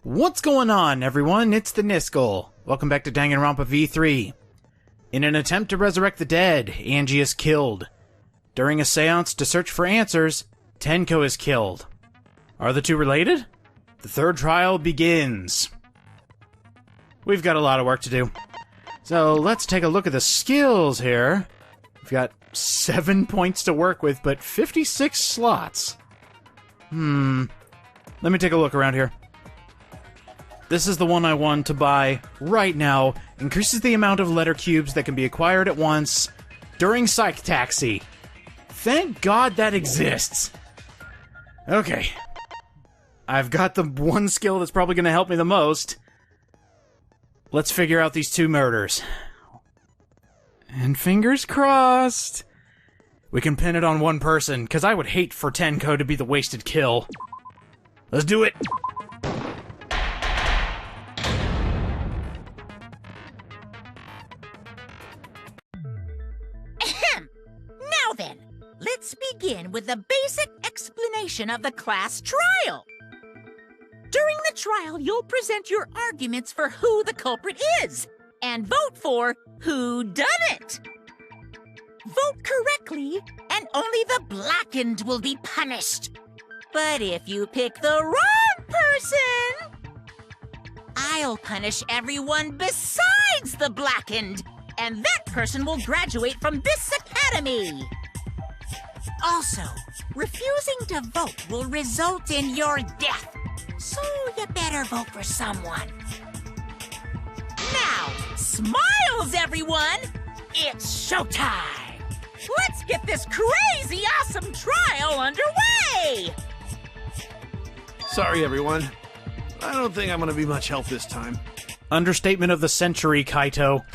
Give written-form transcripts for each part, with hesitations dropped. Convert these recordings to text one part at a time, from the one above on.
What's going on, everyone? It's the Niskel. Welcome back to Danganronpa V3. In an attempt to resurrect the dead, Angie is killed. During a seance to search for answers, Tenko is killed. Are the two related? The third trial begins. We've got a lot of work to do. So let's take a look at the skills here. We've got 7 points to work with, but 56 slots. Let me take a look around here. This is the one I want to buy right now. Increases the amount of letter cubes that can be acquired at once during Psych Taxi. Thank God that exists. Okay. I've got the one skill that's probably going to help me the most. Let's figure out these two murders. And fingers crossed. We can pin it on one person, because I would hate for Tenko to be the wasted kill. Let's do it! Now then, let's begin with the basic explanation of the class trial. During the trial, you'll present your arguments for who the culprit is, and vote for who done it. Vote correctly, and only the blackened will be punished. But if you pick the wrong person, I'll punish everyone besides the blackened, and that person will graduate from this academy. Also, refusing to vote will result in your death, so you better vote for someone. Now, smiles, everyone! It's showtime! Let's get this crazy awesome trial underway! Sorry, everyone. I don't think I'm gonna be much help this time. Understatement of the century, Kaito.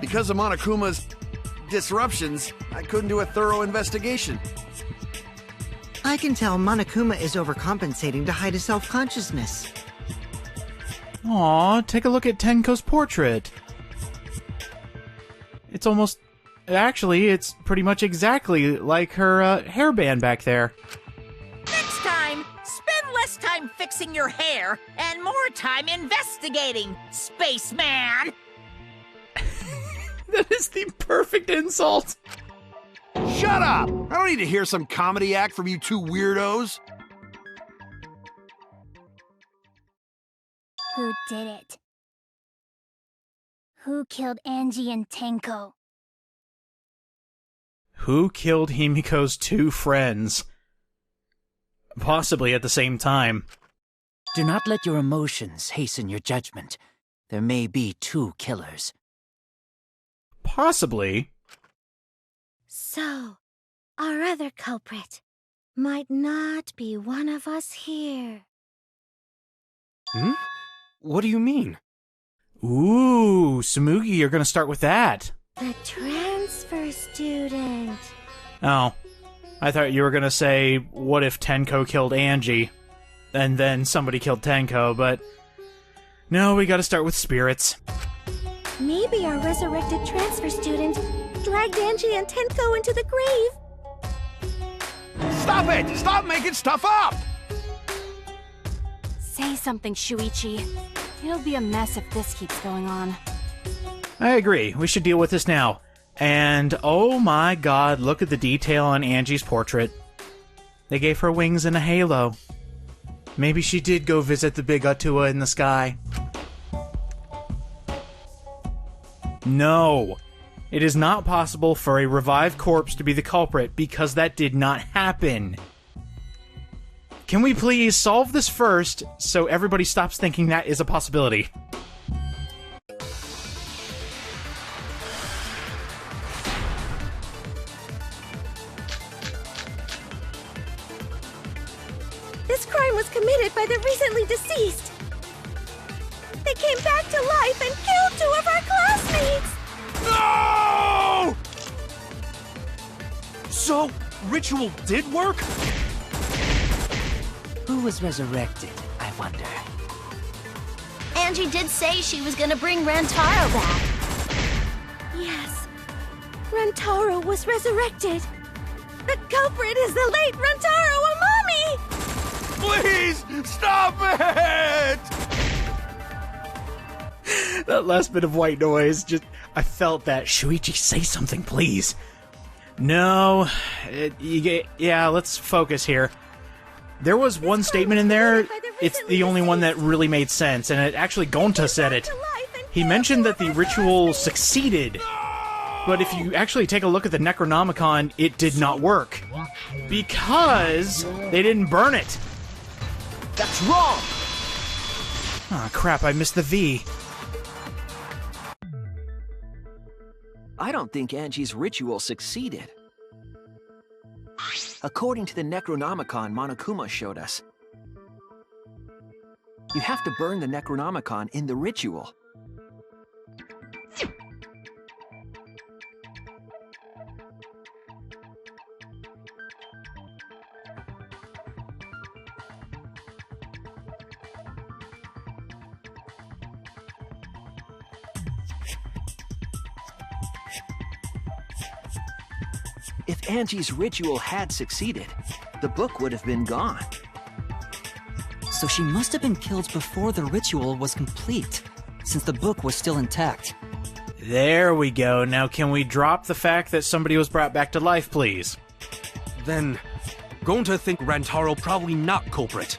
Because of Monokuma's disruptions, I couldn't do a thorough investigation. I can tell Monokuma is overcompensating to hide his self-consciousness. Aw, take a look at Tenko's portrait. It's almost... Actually, it's pretty much exactly like her hairband back there. Next time, spend less time fixing your hair and more time investigating, spaceman! That is the perfect insult. Shut up! I don't need to hear some comedy act from you two weirdos. Who did it? Who killed Angie and Tenko? Who killed Himiko's two friends? Possibly at the same time. Do not let your emotions hasten your judgment. There may be two killers. Possibly. So, our other culprit might not be one of us here. Hmm? What do you mean? Ooh, Sumugi, you're gonna start with that. The transfer student. Oh, I thought you were gonna say, what if Tenko killed Angie? And then somebody killed Tenko, but... No, we gotta start with spirits. Maybe our resurrected transfer student dragged Angie and Tenko into the grave. Stop it! Stop making stuff up! Say something, Shuichi. It'll be a mess if this keeps going on. I agree. We should deal with this now. And, oh my god, look at the detail on Angie's portrait. They gave her wings and a halo. Maybe she did go visit the big Atua in the sky. No. It is not possible for a revived corpse to be the culprit because that did not happen. Can we please solve this first so everybody stops thinking that is a possibility? This crime was committed by the recently deceased. They came back to life and killed two of our classmates! No! So, ritual did work? Who was resurrected, I wonder? Angie did say she was gonna bring Rantaro back. Yes, Rantaro was resurrected. The culprit is the late Rantaro Amami! Please, stop it! That last bit of white noise, I felt that. Shuichi, say something, please. No, let's focus here. There was one statement in there, it's the only one that really made sense, and actually Gonta said it. He mentioned that the ritual succeeded, but if you actually take a look at the Necronomicon, it did not work. Because they didn't burn it. That's wrong! Aw, crap, I missed the V. I don't think Angie's ritual succeeded. According to the Necronomicon Monokuma showed us, you have to burn the Necronomicon in the ritual. If Angie's ritual had succeeded, the book would have been gone. So she must have been killed before the ritual was complete, since the book was still intact. There we go. Now can we drop the fact that somebody was brought back to life, please? Then, Gonta think Rantaro probably not culprit.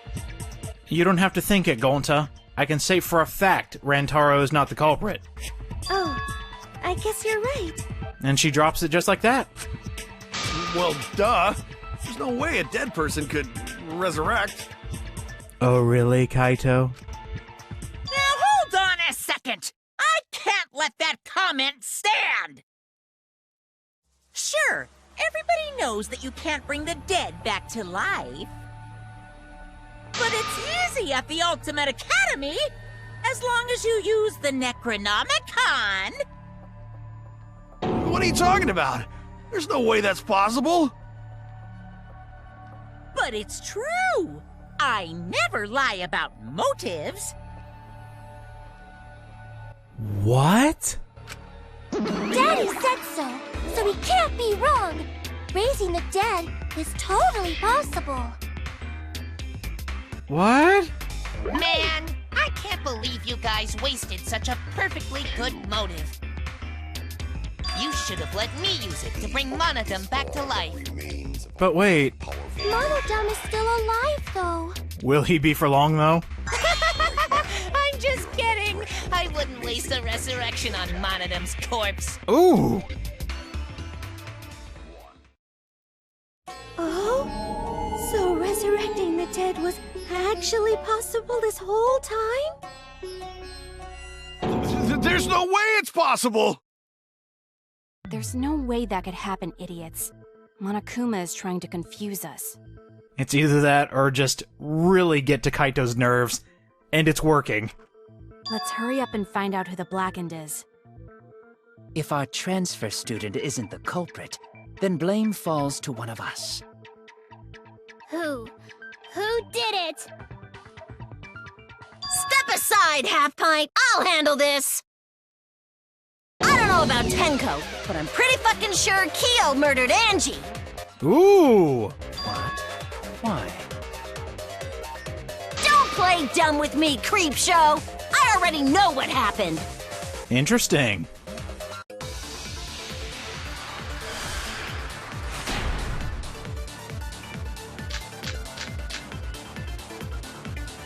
You don't have to think it, Gonta. I can say for a fact Rantaro is not the culprit. Oh, I guess you're right. And she drops it just like that. Well, duh. There's no way a dead person could resurrect. Oh, really, Kaito? Now hold on a second! I can't let that comment stand! Sure, everybody knows that you can't bring the dead back to life. But it's easy at the Ultimate Academy, as long as you use the Necronomicon. What are you talking about? There's no way that's possible. But it's true. I never lie about motives. What? Daddy said so he can't be wrong. Raising the dead is totally possible. What? Man, I can't believe you guys wasted such a perfectly good motive. You should have let me use it to bring Monodum back to life. But wait. Monodum is still alive, though. Will he be for long, though? I'm just kidding. I wouldn't waste a resurrection on Monodum's corpse. Ooh. Oh? So resurrecting the dead was actually possible this whole time? There's no way it's possible! There's no way that could happen, idiots. Monokuma is trying to confuse us. It's either that or just really get to Kaito's nerves. And it's working. Let's hurry up and find out who the Blackened is. If our transfer student isn't the culprit, then blame falls to one of us. Who? Who did it? Step aside, Half-Pint. I'll handle this. I don't know about Tenko, but I'm pretty fucking sure Kyo murdered Angie. Ooh! What? Why? Don't play dumb with me, Creepshow. I already know what happened. Interesting.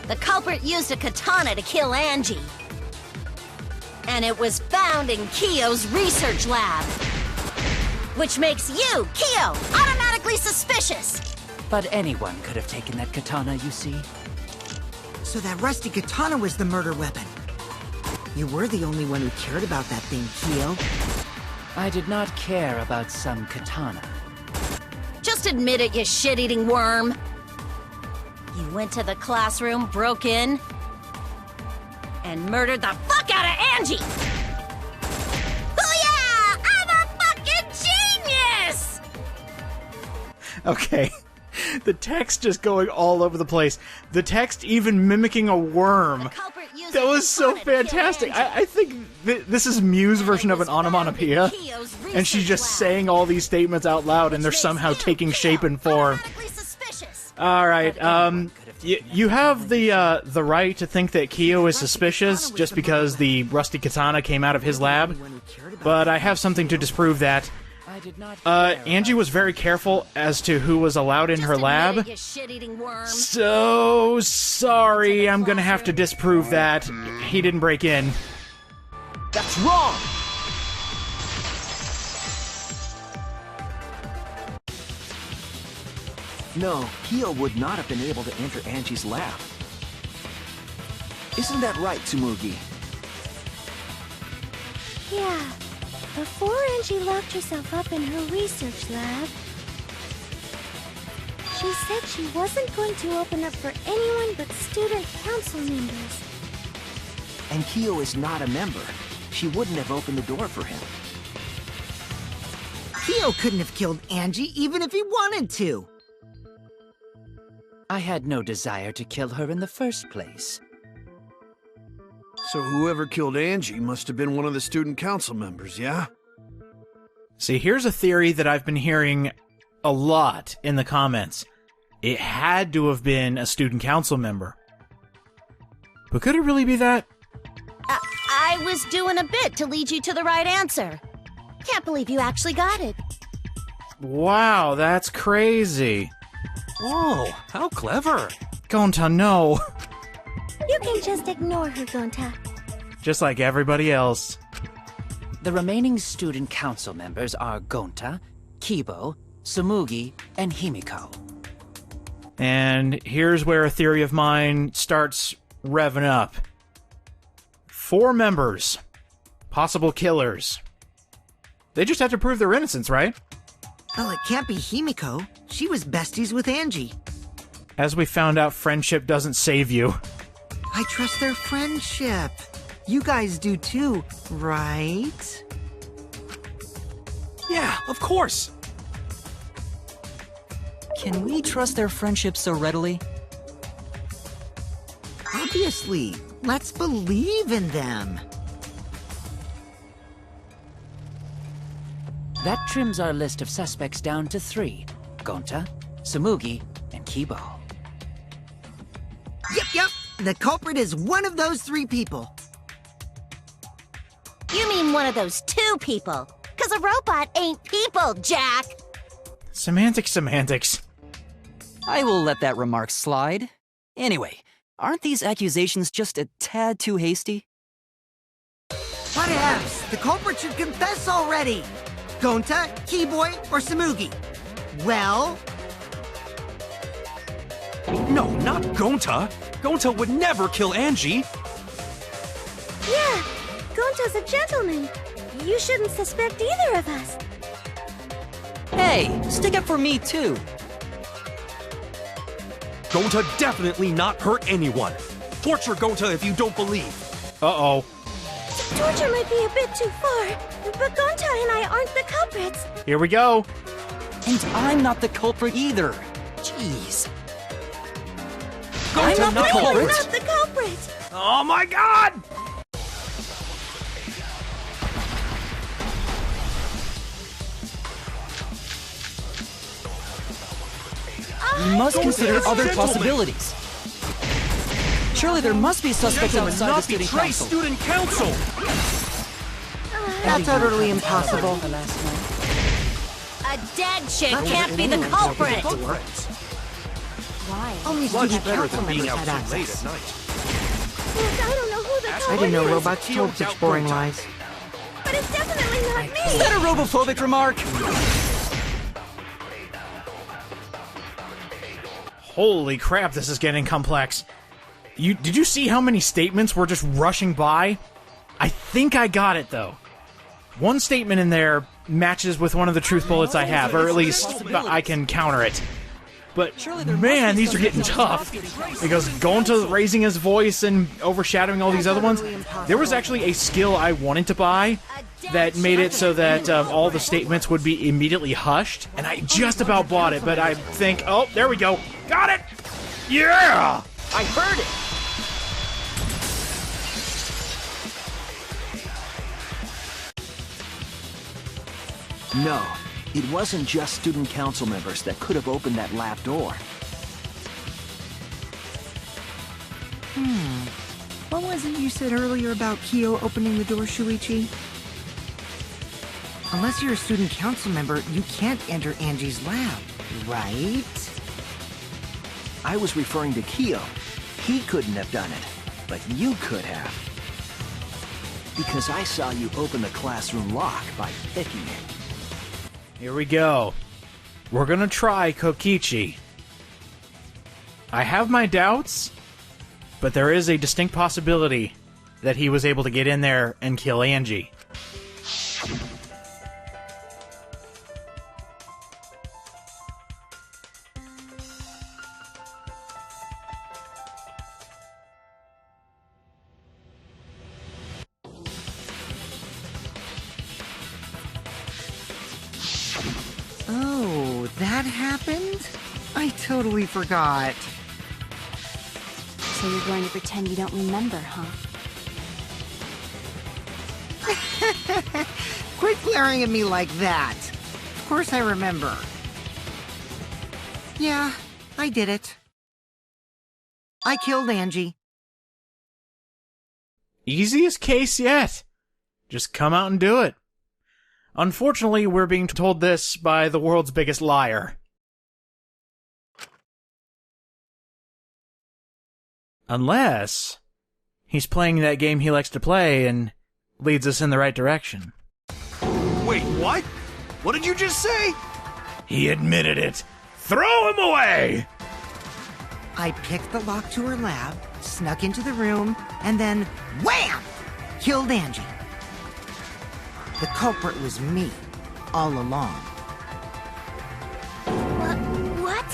The culprit used a katana to kill Angie. And it was found in Kyo's research lab. Which makes you, Kyo, automatically suspicious. But anyone could have taken that katana, you see. So that rusty katana was the murder weapon. You were the only one who cared about that thing, Kyo. I did not care about some katana. Just admit it, you shit-eating worm. You went to the classroom, broke in, and murdered the fuck out of Angie! Oh yeah! I'm a fucking genius! Okay. The text just going all over the place. The text even mimicking a worm. That was so fantastic. I think this is Mew's version of an onomatopoeia. And she's just saying all these statements out loud and they're somehow taking shape and form. All right. You have the right to think that Kiyo is suspicious just because the rusty katana came out of his lab, but I have something to disprove that. Angie was very careful as to who was allowed in her lab. So sorry, I'm gonna have to disprove that. He didn't break in. That's wrong! No, Kiyo would not have been able to enter Angie's lab. Isn't that right, Tsumugi? Yeah. Before Angie locked herself up in her research lab, she said she wasn't going to open up for anyone but student council members. And Kiyo is not a member. She wouldn't have opened the door for him. Kiyo couldn't have killed Angie even if he wanted to. I had no desire to kill her in the first place. So whoever killed Angie must have been one of the student council members, yeah? See, here's a theory that I've been hearing a lot in the comments. It had to have been a student council member. But could it really be that? I was doing a bit to lead you to the right answer. Can't believe you actually got it. Wow, that's crazy. Whoa, how clever. Gonta, no. You can just ignore her, Gonta. Just like everybody else. The remaining student council members are Gonta, Kibo, Tsumugi, and Himiko. And here's where a theory of mine starts revving up. 4 members. Possible killers. They just have to prove their innocence, right? Well, it can't be Himiko. She was besties with Angie. As we found out, friendship doesn't save you. I trust their friendship. You guys do too, right? Yeah, of course. Can we trust their friendship so readily? Obviously. Let's believe in them. That trims our list of suspects down to 3. Gonta, Tsumugi, and Kibo. Yep. The culprit is one of those 3 people. You mean one of those 2 people? 'Cause a robot ain't people, Jack! Semantics. I will let that remark slide. Anyway, aren't these accusations just a tad too hasty? What else? The culprit should confess already. Gonta, Keyboy, or Tsumugi? Well... No, not Gonta. Gonta would never kill Angie. Yeah, Gonta's a gentleman. You shouldn't suspect either of us. Hey, stick up for me too. Gonta definitely not hurt anyone. Torture Gonta if you don't believe. Uh-oh. Torture might be a bit too far, but Gonta and I aren't the culprits. Here we go. And I'm not the culprit either. Jeez. Gonta I'm not the You're culprit. not the culprit. Oh my god! We must consider it's other gentlemen. possibilities. Surely there must be suspects Gentlemen, outside the not student betray council. student council! That's utterly impossible. A dead chick can't be the culprit! Why? Only Much student better council than being members out had too late access. at night. I don't know who the I culprit didn't know is, robots told such boring lies. but it's definitely not Is me. that a robophobic remark? Holy crap, this is getting complex. Did you see how many statements were just rushing by? I think I got it, though. One statement in there matches with one of the truth bullets I have, or at least I can counter it. But, man, these are getting tough. Because Gonta raising his voice and overshadowing all these other ones. There was actually a skill I wanted to buy that made it so that all the statements would be immediately hushed. And I just about bought it, but I think, oh, there we go. Got it! Yeah! I heard it! No, it wasn't just student council members that could have opened that lab door. What was it you said earlier about Kyo opening the door, Shuichi? Unless you're a student council member, you can't enter Angie's lab, right? I was referring to Kyo. He couldn't have done it, but you could have. Because I saw you open the classroom lock by picking it. Here we go. We're gonna try Kokichi. I have my doubts, but there is a distinct possibility that he was able to get in there and kill Angie. Oh, that happened? I totally forgot. So you're going to pretend you don't remember, huh? Quit glaring at me like that. Of course I remember. Yeah, I did it. I killed Angie. Easiest case yet. Just come out and do it. Unfortunately, we're being told this by the world's biggest liar. Unless he's playing that game he likes to play and leads us in the right direction. Wait, what? What did you just say? He admitted it. Throw him away! I picked the lock to her lab, snuck into the room, and then wham! Killed Angie. The culprit was me, all along. What?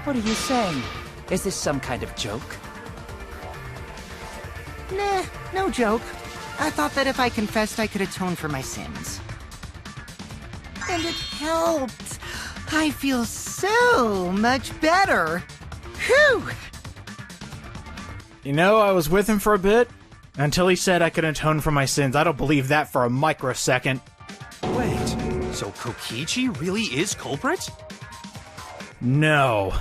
What are you saying? Is this some kind of joke? Nah, no joke. I thought that if I confessed, I could atone for my sins. And it helped. I feel so much better. Whew! You know, I was with him for a bit, until he said I could atone for my sins. I don't believe that for a microsecond. Wait, so Kokichi really is culprit? No.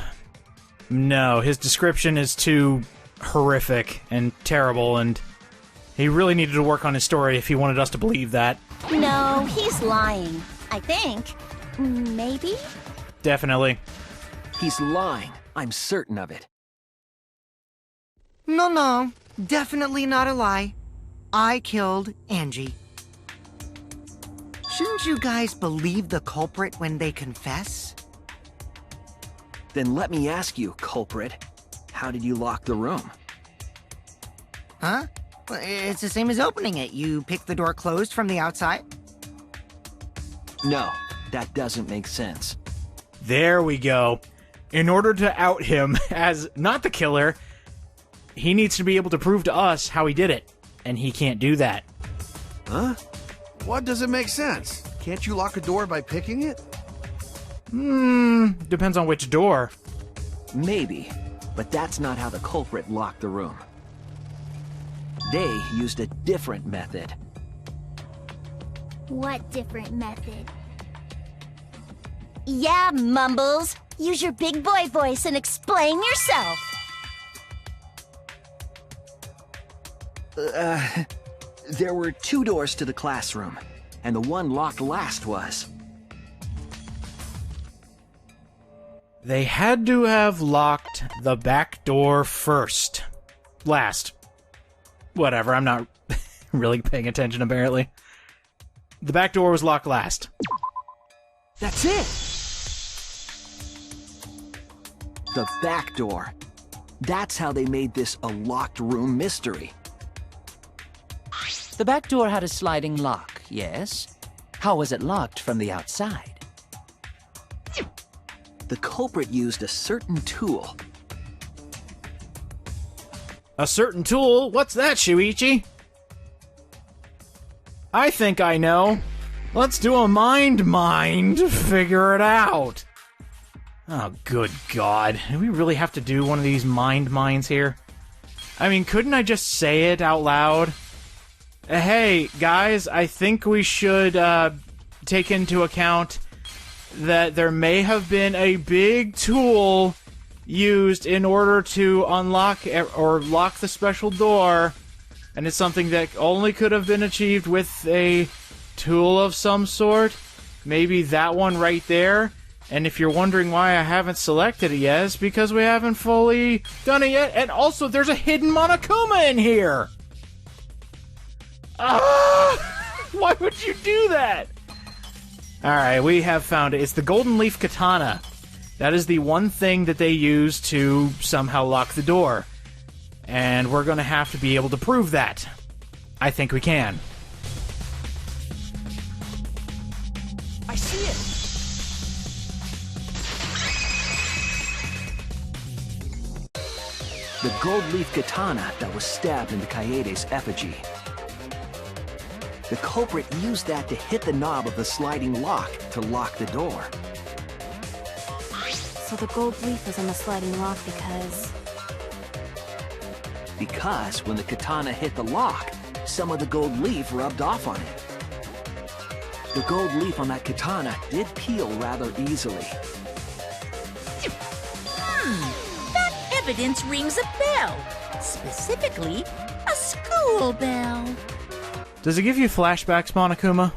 No, his description is too horrific and terrible, and he really needed to work on his story if he wanted us to believe that. No, he's lying. I think. Maybe? Definitely. He's lying. I'm certain of it. No, definitely not a lie. I killed Angie. Shouldn't you guys believe the culprit when they confess? Then let me ask you, culprit. How did you lock the room? Huh? Well, it's the same as opening it. You pick the door closed from the outside? No, that doesn't make sense. There we go. In order to out him as not the killer, he needs to be able to prove to us how he did it. And he can't do that. Huh? What doesn't make sense? Can't you lock a door by picking it? Depends on which door. Maybe, but that's not how the culprit locked the room. They used a different method. What different method? Yeah, Mumbles. Use your big boy voice and explain yourself. There were 2 doors to the classroom, and the one locked last was. They had to have locked the back door first. Last. Whatever, I'm not really paying attention, apparently. The back door was locked last. That's it! The back door. That's how they made this a locked room mystery. The back door had a sliding lock, yes? How was it locked from the outside? The culprit used a certain tool. A certain tool? What's that, Shuichi? I think I know. Let's do a mind to figure it out. Oh, good God. Do we really have to do one of these minds here? I mean, couldn't I just say it out loud? Hey, guys, I think we should take into account that there may have been a big tool used in order to unlock or lock the special door, and it's something that only could have been achieved with a tool of some sort. Maybe that one right there. And if you're wondering why I haven't selected it yet, it's because we haven't fully done it yet. And also, there's a hidden Monokuma in here! Why would you do that? Alright, we have found it. It's the Golden Leaf Katana. That is the one thing that they use to somehow lock the door. And we're going to have to be able to prove that. I think we can. I see it! The gold leaf katana that was stabbed into Kaede's effigy. The culprit used that to hit the knob of the sliding lock to lock the door. So the gold leaf was on the sliding lock because... Because when the katana hit the lock, some of the gold leaf rubbed off on it. The gold leaf on that katana did peel rather easily. That evidence rings a bell. Specifically, a school bell. Does it give you flashbacks, Monokuma?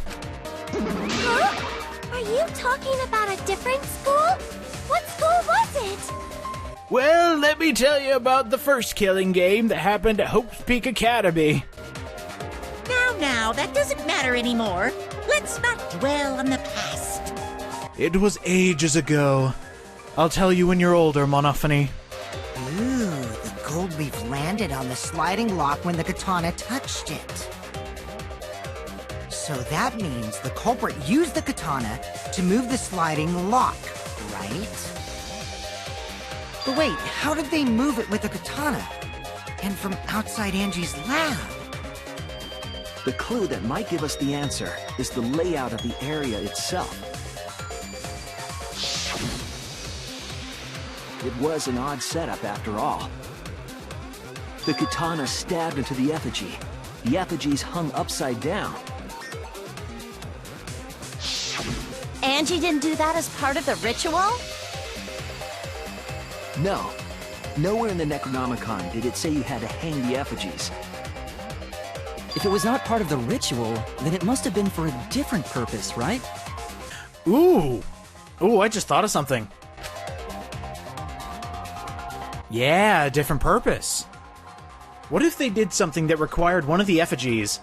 Huh? Are you talking about a different school? What school was it? Well, let me tell you about the first killing game that happened at Hope's Peak Academy. Now, that doesn't matter anymore. Let's not dwell on the past. It was ages ago. I'll tell you when you're older, Monophony. Ooh, the gold leaf landed on the sliding lock when the katana touched it. So that means the culprit used the katana to move the sliding lock, right? But wait, how did they move it with the katana? And from outside Angie's lab? The clue that might give us the answer is the layout of the area itself. It was an odd setup after all. The katana stabbed into the effigy. The effigies hung upside down. Angie didn't do that as part of the ritual? No. Nowhere in the Necronomicon did it say you had to hang the effigies. If it was not part of the ritual, then it must have been for a different purpose, right? Ooh, I just thought of something. Yeah, a different purpose. What if they did something that required one of the effigies,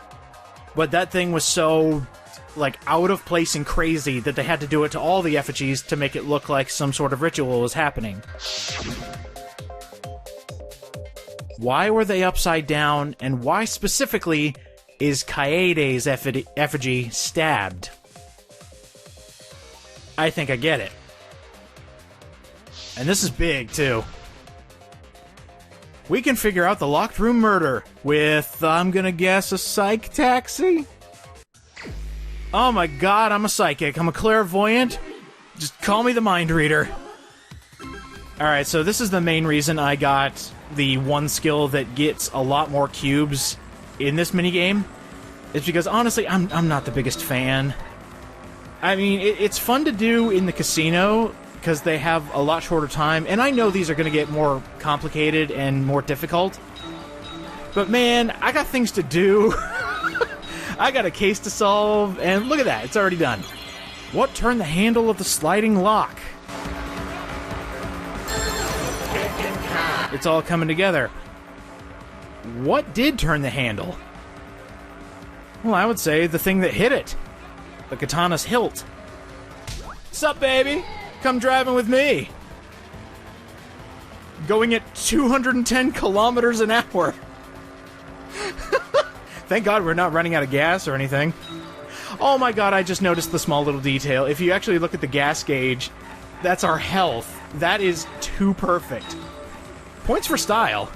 but that thing was so, like, out of place and crazy that they had to do it to all the effigies to make it look like some sort of ritual was happening? Why were they upside down, and why specifically is Kaede's effigy stabbed? I think I get it. And this is big, too. We can figure out the locked room murder with, I'm gonna guess, a psych taxi? Oh my god, I'm a psychic. I'm a clairvoyant. Just call me the mind reader. Alright, so this is the main reason I got the one skill that gets a lot more cubes in this minigame. It's because, honestly, I'm not the biggest fan. I mean, it's fun to do in the casino, because they have a lot shorter time, and I know these are going to get more complicated and more difficult. But man, I got things to do. I got a case to solve, and look at that, it's already done. What turned the handle of the sliding lock? It's all coming together. What did turn the handle? Well, I would say the thing that hit it. The katana's hilt. Sup, baby? Come driving with me. Going at 210 kilometers an hour. Thank God we're not running out of gas or anything. Oh my god, I just noticed the small little detail. If you actually look at the gas gauge, that's our health. That is too perfect. Points for style.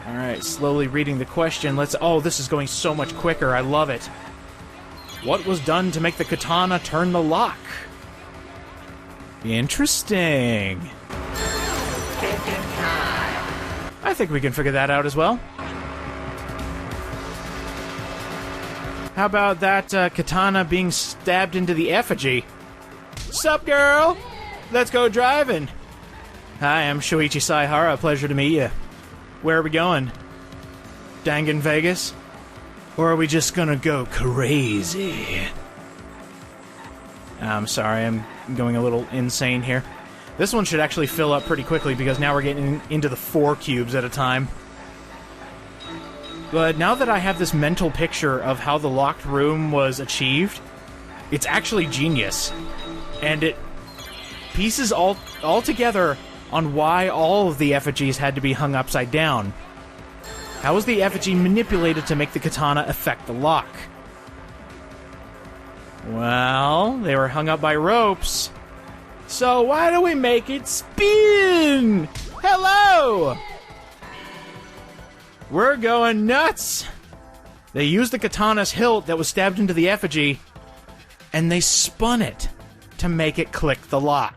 Alright, slowly reading the question. Oh, this is going so much quicker. I love it. What was done to make the katana turn the lock? Interesting. I think we can figure that out as well. How about that katana being stabbed into the effigy? Sup, girl? let's go driving. Hi, I'm Shuichi Saihara. Pleasure to meet you. Where are we going? Dangan Vegas? Or are we just gonna go crazy? I'm sorry, I'm going a little insane here. This one should actually fill up pretty quickly because now we're getting into the 4 cubes at a time. But now that I have this mental picture of how the locked room was achieved, it's actually genius. And it pieces all together on why all of the effigies had to be hung upside down. How was the effigy manipulated to make the katana affect the lock? Well, they were hung up by ropes. So why don't we make it spin? Hello! We're going nuts! They used the katana's hilt that was stabbed into the effigy, and they spun it to make it click the lock.